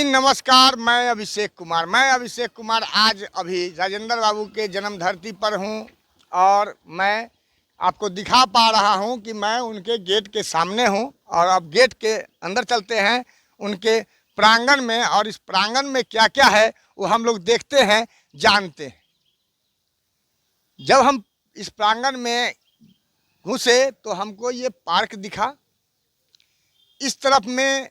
नमस्कार। मैं अभिषेक कुमार आज अभी राजेंद्र बाबू के जन्म धरती पर हूं और मैं आपको दिखा पा रहा हूं कि मैं उनके गेट के सामने हूं। और अब गेट के अंदर चलते हैं उनके प्रांगण में, और इस प्रांगण में क्या क्या है वो हम लोग देखते हैं, जानते हैं। जब हम इस प्रांगण में घुसे तो हमको ये पार्क दिखा। इस तरफ में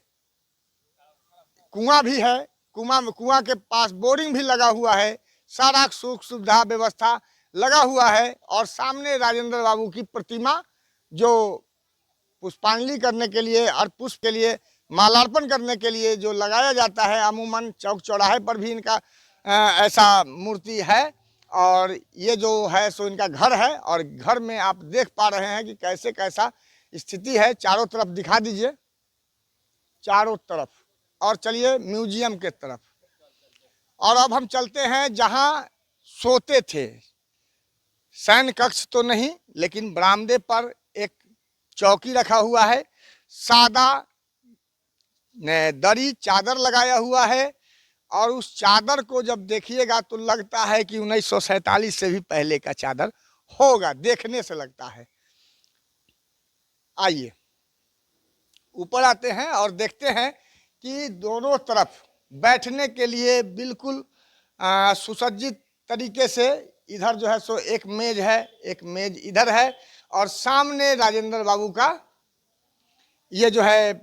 कुआं भी है, कुआं के पास बोरिंग भी लगा हुआ है, सारा सुख सुविधा व्यवस्था लगा हुआ है। और सामने राजेंद्र बाबू की प्रतिमा जो पुष्पांजलि करने के लिए और पुष्प के लिए मालार्पण करने के लिए जो लगाया जाता है, अमूमन चौक चौराहे पर भी इनका ऐसा मूर्ति है। और ये जो है सो इनका घर है, और घर में आप देख पा रहे हैं कि कैसे कैसा स्थिति है। चारों तरफ दिखा दीजिए, चारों तरफ। और चलिए म्यूजियम के तरफ। और अब हम चलते हैं जहां सोते थे। सैन्य कक्ष तो नहीं, लेकिन बरामदे पर एक चौकी रखा हुआ है, सादा दरी चादर लगाया हुआ है। और उस चादर को जब देखिएगा तो लगता है कि 1947 से भी पहले का चादर होगा, देखने से लगता है। आइए ऊपर आते हैं और देखते हैं कि दोनों तरफ बैठने के लिए बिल्कुल सुसज्जित तरीके से, इधर जो है सो एक मेज है, एक मेज इधर है, और सामने राजेंद्र बाबू का ये जो है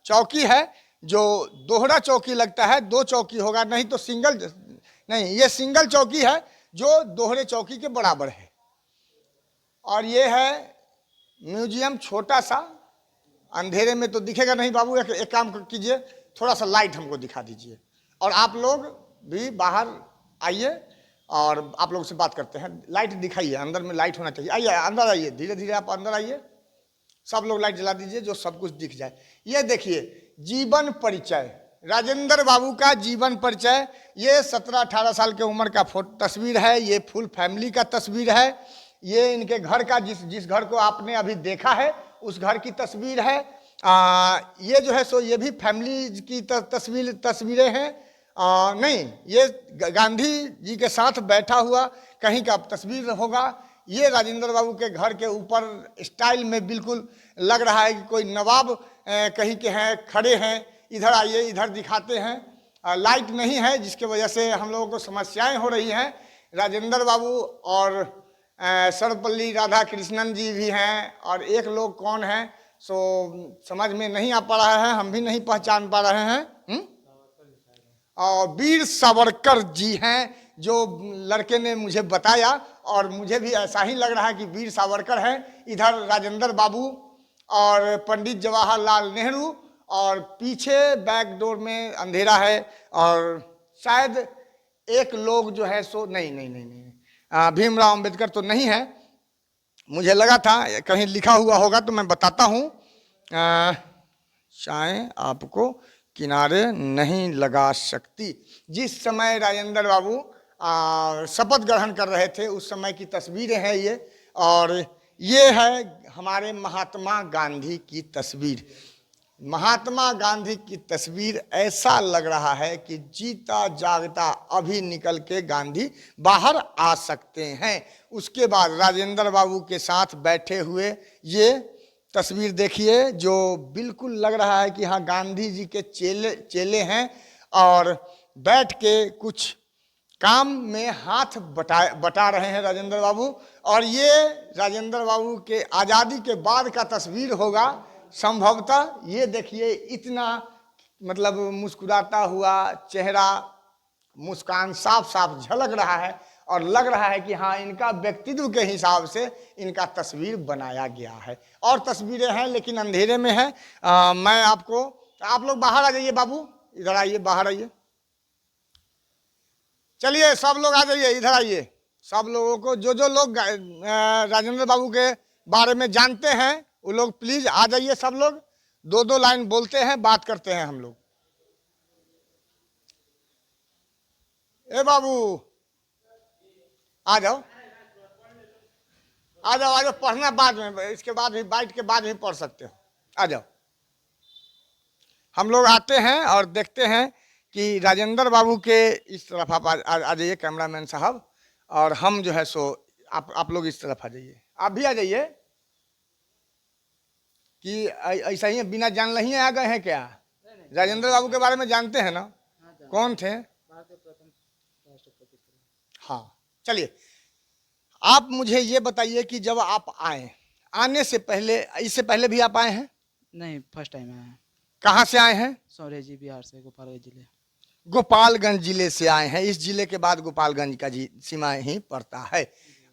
चौकी है, जो दोहरा चौकी लगता है। दो चौकी होगा, नहीं तो सिंगल नहीं, ये सिंगल चौकी है जो दोहरे चौकी के बराबर है। और ये है म्यूजियम, छोटा सा, अंधेरे में तो दिखेगा नहीं। बाबू एक काम कीजिए, थोड़ा सा लाइट हमको दिखा दीजिए, और आप लोग भी बाहर आइए और आप लोगों से बात करते हैं। लाइट दिखाइए, अंदर में लाइट होना चाहिए। आइए अंदर आइए, धीरे धीरे आप अंदर आइए, सब लोग लाइट जला दीजिए जो सब कुछ दिख जाए। ये देखिए जीवन परिचय, राजेंद्र बाबू का जीवन परिचय। ये 17-18 साल के उम्र का तस्वीर है। ये फुल फैमिली का तस्वीर है। ये इनके घर का, जिस घर को आपने अभी देखा है उस घर की तस्वीर है। ये जो है सो ये भी फैमिली की तस्वीरें हैं। नहीं, ये गांधी जी के साथ बैठा हुआ कहीं का तस्वीर होगा। ये राजेंद्र बाबू के घर के ऊपर स्टाइल में बिल्कुल लग रहा है कि कोई नवाब कहीं के हैं, खड़े हैं। इधर आइए, इधर दिखाते हैं। लाइट नहीं है, जिसके वजह से हम लोगों को समस्याएं हो रही हैं। राजेंद्र बाबू और सर्वपल्ली राधा कृष्णन जी भी हैं, और एक लोग कौन है सो समझ में नहीं आ पा रहा है, हम भी नहीं पहचान पा रहे हैं। और वीर सावरकर जी हैं, जो लड़के ने मुझे बताया, और मुझे भी ऐसा ही लग रहा है कि वीर सावरकर हैं। इधर राजेंद्र बाबू और पंडित जवाहरलाल नेहरू, और पीछे बैक डोर में अंधेरा है, और शायद एक लोग जो है सो नहीं भीमराव अंबेडकर तो नहीं है। मुझे लगा था कहीं लिखा हुआ होगा तो मैं बताता हूँ। चाहे आपको किनारे नहीं लगा सकती। जिस समय राजेंद्र बाबू शपथ ग्रहण कर रहे थे उस समय की तस्वीरें हैं ये। और ये है हमारे महात्मा गांधी की तस्वीर। महात्मा गांधी की तस्वीर, ऐसा लग रहा है कि जीता जागता अभी निकल के गांधी बाहर आ सकते हैं। उसके बाद राजेंद्र बाबू के साथ बैठे हुए ये तस्वीर देखिए, जो बिल्कुल लग रहा है कि हाँ गांधी जी के चेले हैं, और बैठ के कुछ काम में हाथ बटा रहे हैं राजेंद्र बाबू। और ये राजेंद्र बाबू के आज़ादी के बाद का तस्वीर होगा संभवतः। ये देखिए, इतना मतलब मुस्कुराता हुआ चेहरा, मुस्कान साफ साफ झलक रहा है, और लग रहा है कि हाँ इनका व्यक्तित्व के हिसाब से इनका तस्वीर बनाया गया है। और तस्वीरें हैं लेकिन अंधेरे में है। मैं आपको, आप लोग बाहर आ जाइए, बाबू इधर आइए, बाहर आइए। चलिए सब लोग आ जाइए, इधर आइए। सब लोगों को, जो लोग राजेंद्र बाबू के बारे में जानते हैं वो लोग प्लीज आ जाइए। सब लोग 2-2 लाइन बोलते हैं, बात करते हैं हम लोग। ए बाबू आ जाओ, आ जाओ, आ जाओ। पढ़ना बाद में, इसके बाद भी, बाइट के बाद भी पढ़ सकते हो। आ जाओ। हम लोग आते हैं और देखते हैं कि राजेंद्र बाबू के इस तरफ आप आ जाइए कैमरामैन साहब, और हम जो है सो आप लोग इस तरफ आ जाइए, आप भी आ जाइए। कि ऐसा ही बिना जान नहीं आ गए हैं क्या? राजेंद्र बाबू के बारे में जानते हैं ना? कौन थे? हाँ, चलिए आप मुझे ये बताइए कि जब आप आए, आने से पहले, इससे पहले भी आप आए हैं? नहीं, फर्स्ट टाइम आया है। कहाँ से आए हैं? सौरेजी बिहार से, गोपालगंज जिले। गोपालगंज जिले से आए हैं। इस जिले के बाद गोपालगंज का सीमा ही पड़ता है।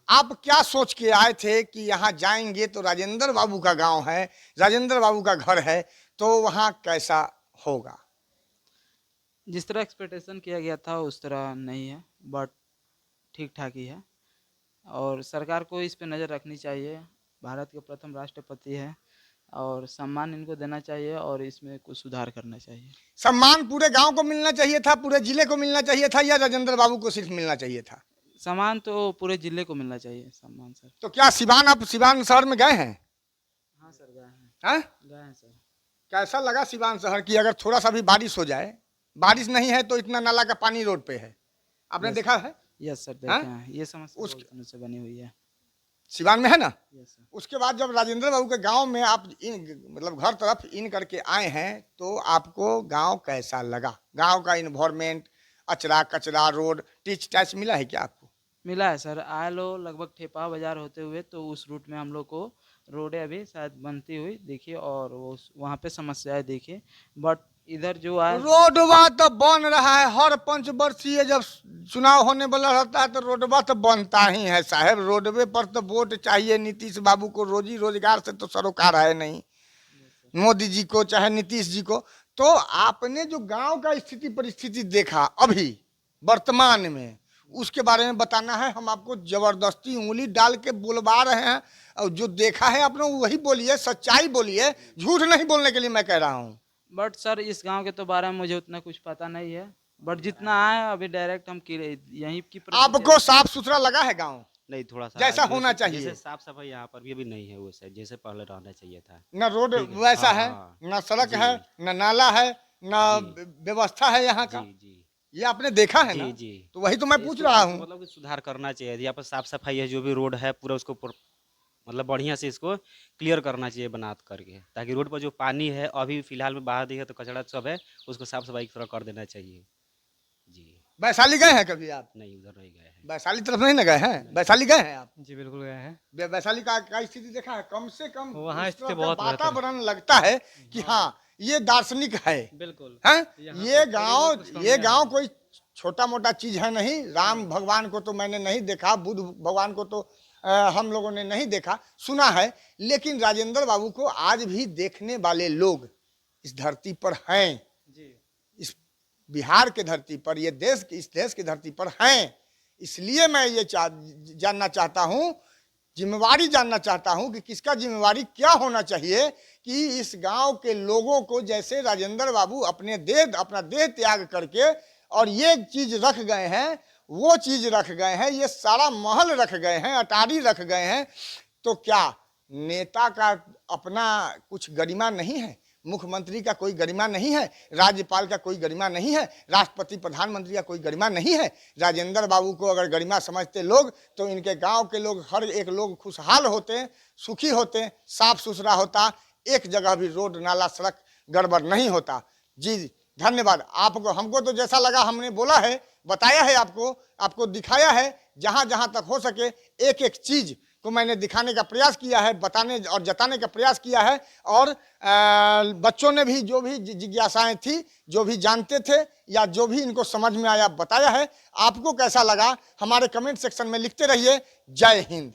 आप क्या सोच के आए थे कि यहाँ जाएंगे तो राजेंद्र बाबू का गांव है, राजेंद्र बाबू का घर है, तो वहाँ कैसा होगा? जिस तरह एक्सपेक्टेशन किया गया था उस तरह नहीं है, बट ठीक ठाक ही है। और सरकार को इस पे नज़र रखनी चाहिए। भारत के प्रथम राष्ट्रपति है और सम्मान इनको देना चाहिए और इसमें कुछ सुधार करना चाहिए। सम्मान पूरे गांव को मिलना चाहिए था, पूरे जिले को मिलना चाहिए था, या राजेंद्र बाबू को सिर्फ मिलना चाहिए था? सम्मान तो पूरे जिले को मिलना चाहिए, सम्मान सर। तो क्या सिवान, आप सिवान शहर में गए हैं? हाँ सर, गए हैं। हाँ? गए हैं सर। कैसा लगा सिवान शहर की? अगर थोड़ा सा भी बारिश हो जाए, बारिश नहीं है तो इतना नाला का पानी रोड पे है, आपने देखा है? यस सर, देखे हैं। ये समस्या बहुत दिनों से बनी हुई है। सिवान में है ना? Yes sir. उसके बाद जब राजेंद्र बाबू के गांव में आप मतलब घर तरफ इन करके आए हैं, तो आपको गांव कैसा लगा? गांव का इन्वायरमेंट, अचरा कचरा, रोड, टीच टैच मिला है क्या आपको? मिला है सर। आए लो लगभग ठेपा बाजार होते हुए, तो उस रूट में हम लोग को रोडें अभी शायद बनती हुई देखिए, और वो वहाँ पे समस्याएं देखिए। बट इधर जो आए, रोडवा तो बन रहा है। हर पंचवर्षीय जब चुनाव होने वाला रहता है तो रोडवा तो बनता ही है साहब। रोडवे पर तो वोट चाहिए। नीतीश बाबू को रोजी रोजगार से तो सरोकार है नहीं, मोदी जी को चाहे नीतीश जी को। तो आपने जो गांव का स्थिति परिस्थिति देखा अभी वर्तमान में, उसके बारे में बताना है। हम आपको जबरदस्ती उंगली डाल के बुलवा रहे हैं, और जो देखा है आपने वही बोलिए, सच्चाई बोलिए, झूठ नहीं बोलने के लिए मैं कह रहा हूँ। बट सर इस गांव के तो बारे में मुझे उतना कुछ पता नहीं है, बट जितना आए अभी डायरेक्ट हम यहीं की आपको साफ सुथरा लगा है गांव? नहीं, थोड़ा सा जैसा होना चाहिए। जैसे साफ सफाई यहाँ पर भी अभी नहीं है वैसे, जैसे पहले रहना चाहिए था। न रोड वैसा है, हाँ, न सड़क जी। है, न नाला है, न व्यवस्था है यहाँ का। जी जी ये आपने देखा है ना? जी जी। तो वही तो मैं पूछ रहा हूँ। मतलब कि सुधार करना चाहिए यहाँ पर, साफ सफाई है, जो भी रोड है पूरा उसको मतलब बढ़िया से इसको क्लियर करना चाहिए बना करके, ताकि रोड पर जो पानी है अभी फिलहाल में बाहर दिखे तो कचरा सब है, उसको साफ सफाई थोड़ा कर देना चाहिए। जी। वैशाली गए हैं कभी आप? नहीं, उधर नहीं गए हैं। वैशाली तरफ नहीं ना गए हैं? वैशाली गए हैं आप? जी बिल्कुल गए हैं। वैशाली का स्थिति देखा है? कम से कम वहाँ इस तरह स्थिति का बहुत बेहतर है। वातावरण लगता है कि हाँ ये दार्शनिक है। बिल्कुल। हैं? यहाँ ये पे गांव, ये गांव कोई छोटा मोटा चीज है नहीं। राम भगवान को तो मैंने नहीं देखा, बुद्ध भगवान को तो हम लोगों ने नहीं देखा, सुना है, लेकिन राजेंद्र बाबू को आज भी देखने वाले लोग इस धरती पर हैं। इस बिहार के धरती पर, ये देश, इस देश की धरती पर हैं। इसलिए मैं ये जानना चाहता हूं, जिम्मेवारी जानना चाहता हूं कि किसका जिम्मेवारी क्या होना चाहिए कि इस गांव के लोगों को, जैसे राजेंद्र बाबू अपना देह त्याग करके और ये चीज रख गए हैं, वो चीज रख गए हैं, ये सारा महल रख गए हैं, अटारी रख गए हैं, तो क्या नेता का अपना कुछ गरिमा नहीं है? मुख्यमंत्री का कोई गरिमा नहीं है? राज्यपाल का कोई गरिमा नहीं है? राष्ट्रपति प्रधानमंत्री का कोई गरिमा नहीं है? राजेंद्र बाबू को अगर गरिमा समझते लोग तो इनके गांव के लोग, हर एक लोग खुशहाल होते, सुखी होते, साफ सुथरा होता, एक जगह भी रोड नाला सड़क गड़बड़ नहीं होता। जी धन्यवाद आपको। हमको तो जैसा लगा हमने बोला है, बताया है, आपको दिखाया है। जहां जहां तक हो सके एक एक चीज को मैंने दिखाने का प्रयास किया है, बताने और जताने का प्रयास किया है। और बच्चों ने भी जो भी जिज्ञासाएं थी, जो भी जानते थे या जो भी इनको समझ में आया, बताया है। आपको कैसा लगा हमारे कमेंट सेक्शन में लिखते रहिए। जय हिंद।